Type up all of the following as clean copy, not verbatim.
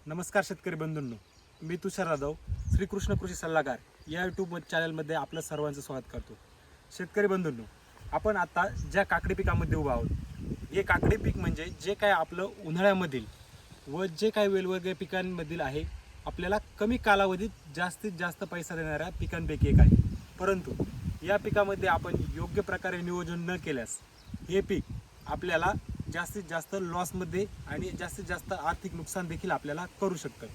नमस्कार शेतकरी बंधूंनो, मी तुषार जाधव श्रीकृष्ण कृषी सल्लागार या यूट्यूब चॅनलमध्ये आपलं सर्वांचं स्वागत करतो। शेतकरी बंधूंनो, आपण आता ज्या काकडी पिकामध्ये उभा आहोत, हे काकडी पीक म्हणजे जे काय आपलं उन्हाळ्यामधील व जे काय वेलवेगळ्या पिकांमधील आहे, आपल्याला कमी कालावधीत जास्तीत जास्त पैसा देणाऱ्या पिकांपैकी एक आहे। परंतु या पिकामध्ये आपण योग्य प्रकारे नियोजन न केल्यास हे पीक आपल्याला जास्तीत जास्त लॉसमध्ये आणि जास्तीत जास्त आर्थिक नुकसान देखील आपल्याला करू शकतं।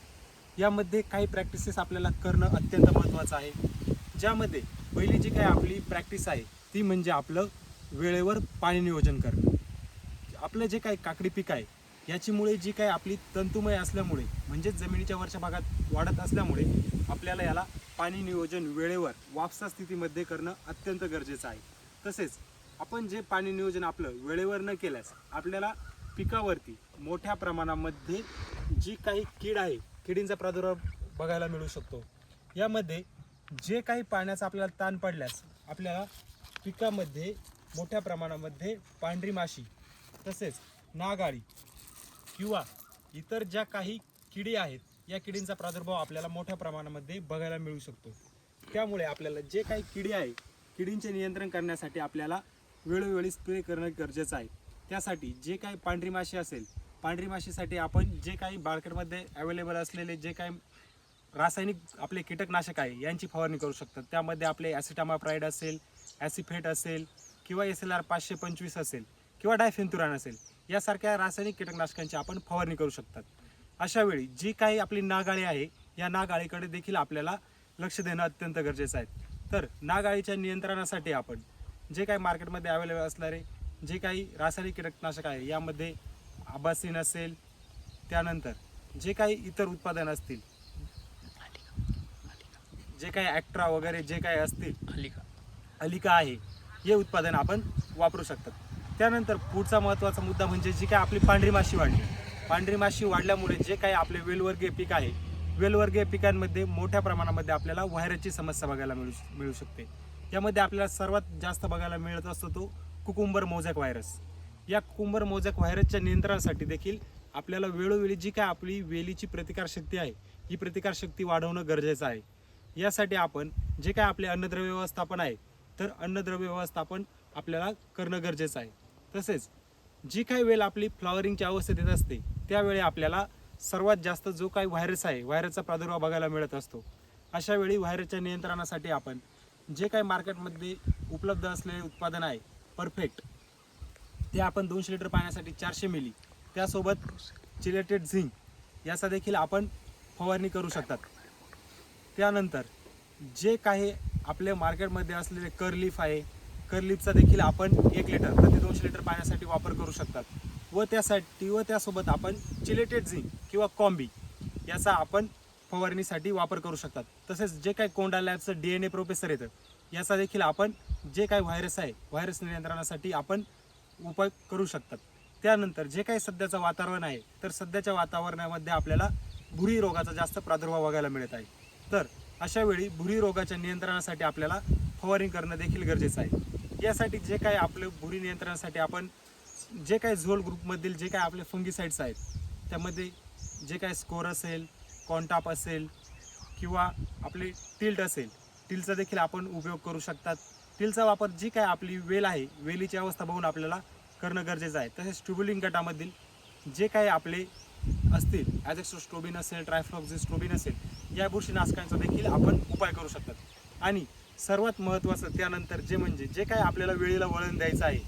यामध्ये काही प्रॅक्टिसेस आपल्याला करणं अत्यंत महत्त्वाचं आहे, ज्यामध्ये पहिली जी काही आपली प्रॅक्टिस आहे ती म्हणजे आपलं वेळेवर पाणी नियोजन करणं। आपलं जे काही काकडी पीक आहे याची मुळे जी काही आपली तंतुमय असल्यामुळे म्हणजे जमिनीच्या वरच्या भागात वाढत असल्यामुळे आपल्याला याला पाणी नियोजन वेळेवर वापसा स्थितीमध्ये करणं अत्यंत गरजेचं आहे। तसेच आपण जे पाणी नियोजन आपलं वेळेवर न केल्यास आपल्याला पिकावरती मोठ्या प्रमाणामध्ये जी काही कीड आहे, किडींचा प्रादुर्भाव बघायला मिळू शकतो। यामध्ये जे काही पाण्याचा आपल्याला ताण पडल्यास आपल्याला पिकामध्ये मोठ्या प्रमाणामध्ये पांढरी माशी तसेच नागाळी किंवा इतर ज्या काही किडी आहेत या किडींचा प्रादुर्भाव आपल्याला मोठ्या प्रमाणामध्ये बघायला मिळू शकतो। त्यामुळे आपल्याला जे काही किडी आहे किडींचे नियंत्रण करण्यासाठी आपल्याला वेळोवेळी स्प्रे करणं गरजेचं आहे। त्यासाठी जे काही पांढरी माशी असेल, पांढरी माशीसाठी आपण जे काही मार्केटमध्ये अवेलेबल असलेले जे काही रासायनिक आपले कीटकनाशक आहे यांची फवारणी करू शकतात। त्यामध्ये आपले ॲसिटामाप्राइड असेल, ॲसिफेट असेल किंवा SLR 525 असेल किंवा डायफेन्थुरान असेल, यासारख्या रासायनिक कीटकनाशकांची आपण फवारणी करू शकतात। अशा वेळी जी काही आपली नागाळी आहे या नागाळीकडे देखील आपल्याला लक्ष देणं अत्यंत गरजेचं आहे। तर नागाळीच्या नियंत्रणासाठी आपण जे काही मार्केटमध्ये अवेलेबल असणारे जे काही रासायनिक कीटकनाशक आहे यामध्ये आबासिन असेल, त्यानंतर जे काही इतर उत्पादन असतील, जे काही ॲक्ट्रा वगैरे जे काही असतील, अलिका आहे, हे उत्पादन आपण वापरू शकतात। त्यानंतर पुढचा महत्त्वाचा मुद्दा म्हणजे जी काही आपली पांढरी माशी वाढली, पांढरी माशी वाढल्यामुळे जे काही आपले वेलवर्गीय पीक आहे, वेलवर्गीय पिकांमध्ये मोठ्या प्रमाणामध्ये आपल्याला व्हायरसची समस्या बघायला मिळू शकते। यामध्ये आपल्याला सर्वात जास्त बघायला मिळत असतो तो कुकुंबर मोझॅक व्हायरस। या कुकुंबर मोझॅक व्हायरसच्या नियंत्रणासाठी देखील आपल्याला वेळोवेळी जी काय आपली वेलीची प्रतिकारशक्ती आहे ही प्रतिकारशक्ती वाढवणं गरजेचं आहे। यासाठी आपण जे काय आपले अन्नद्रव्य व्यवस्थापन आहे तर अन्नद्रव्य व्यवस्थापन आपल्याला करणं गरजेचं आहे। तसेच जी काही वेल आपली फ्लॉवरिंगच्या अवस्थेत येत असते त्यावेळी आपल्याला सर्वात जास्त जो काही व्हायरस आहे, व्हायरसचा प्रादुर्भाव बघायला मिळत असतो। अशा वेळी व्हायरसच्या नियंत्रणासाठी आपण जे काही मार्केटमध्ये उपलब्ध असलेले उत्पादन आहे परफेक्ट, ते आपण 200 लिटर पाण्यासाठी 400 मिली त्यासोबत चिलेटेड झिंक याचा देखील आपण फवारणी करू शकतात। त्यानंतर जे काही आपल्या मार्केटमध्ये असलेले करलीफ आहे, करलीफचा देखील आपण 1 लिटर प्रति 200 लिटर पाण्यासाठी वापर करू शकतात व त्यासोबत आपण चिलेटेड झिंक किंवा कॉम्बी याचा आपण फवारणीसाठी वापर करू शकतात। तसेच जे काही कोंडा लॅबचं DNA प्रोफेसर येतं याचा देखील आपण जे काही व्हायरस आहे व्हायरस नियंत्रणासाठी आपण उपाय करू शकतात। त्यानंतर जे काही सध्याचं वातावरण आहे तर सध्याच्या वातावरणामध्ये आपल्याला भुरी रोगाचा जास्त प्रादुर्भाव बघायला मिळत आहे। तर अशा वेळी भुरी रोगाच्या नियंत्रणासाठी आपल्याला फवारणी करणं देखील गरजेचं आहे। यासाठी जे काही आपलं भुरी नियंत्रणासाठी आपण जे काही झोल ग्रुपमधील जे काही आपले फंगीसाइड्स आहेत त्यामध्ये जे काही स्कोर असेल, कॉन्टाप असेल किंवा आपली टिल्ट असेल, टिलचा देखील आपण उपयोग करू शकतात। टिलचा वापर जी काय आपली वेल आहे वेलीची अवस्था बघून आपल्याला करणं गरजेचं आहे। तसेच ट्युबुलिंग गटामधील जे काही आपले असतील ॲझोस्ट्रोबिन असेल, ट्रायफ्लॉक्झिस्ट्रोबिन असेल, या बुरशीनाशकांचा देखील आपण उपाय करू शकतात। आणि सर्वात महत्त्वाचं त्यानंतर जे म्हणजे जे काय आपल्याला वेळेला वळण द्यायचं आहे,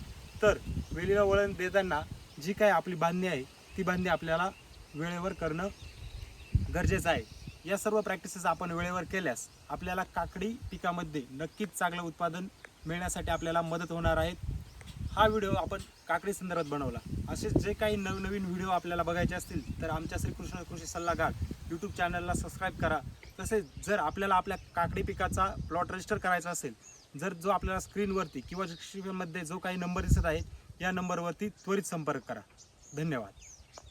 तर वेळेला वळण देताना जी काय आपली बांधणी आहे ती बांधणी आपल्याला वेळेवर करणं गरजेचं आहे। या सर्व प्रॅक्टिसेस आपण वेळेवर केल्यास आपल्याला काकडी पिकामध्ये नक्कीच चांगलं उत्पादन मिळण्यासाठी आपल्याला मदत होणार आहे। हा व्हिडिओ आपण काकडी संदर्भात बनवला। असेच जे काही नवनवीन व्हिडिओ आपल्याला बघायचे असतील तर आमच्या श्रीकृष्ण कृषी सल्लागार यूट्यूब चॅनलला सबस्क्राईब करा। तसेच जर आपल्याला आपल्या काकडी पिकाचा प्लॉट रजिस्टर करायचा असेल, जर जो आपल्याला स्क्रीनवरती किंवा डिस्क्रिप्शनमध्ये जो काही नंबर दिसत आहे या नंबरवरती त्वरित संपर्क करा। धन्यवाद।